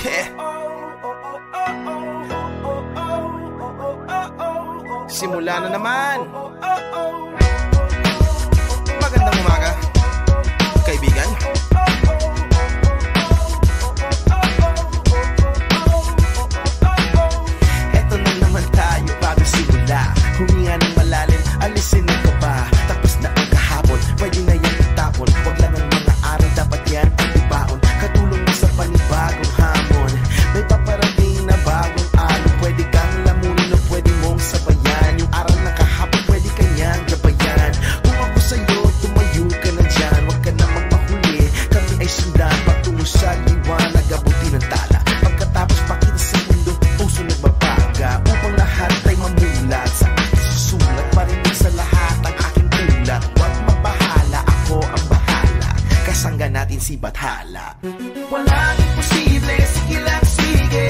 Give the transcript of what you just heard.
Yeah. Simula na naman. Magandang umaga, kaibigan. Eto na naman tayo bago simula. Huminga ng malalim, alisin ang kaba. Tapos na ang kahapon, pwede na yan itapon. Huwag lang ang mga araw, dapat yan ang ibaon. Katulong mo sa panibagong hamon. May paparating na bagong araw. Pwede kang lamunin o pwede mong sabayan. Yung araw na kahapon, pwede kanyang gabayan. Kung ako sa'yo, tumayo ka na dyan. Huwag ka namang mahuli, kami ay sundan patungo sa liwanag, abuti ng tala. Pagkatapos pakita sa mundo, puso nagbabaga. Upang lahat ay mamulat sa aking susulat. Marinig sa lahat ang aking ulat. Huwag mabahala, ako ang bahala. Kasangga natin si Bathala. Walang imposible, sige lang sige.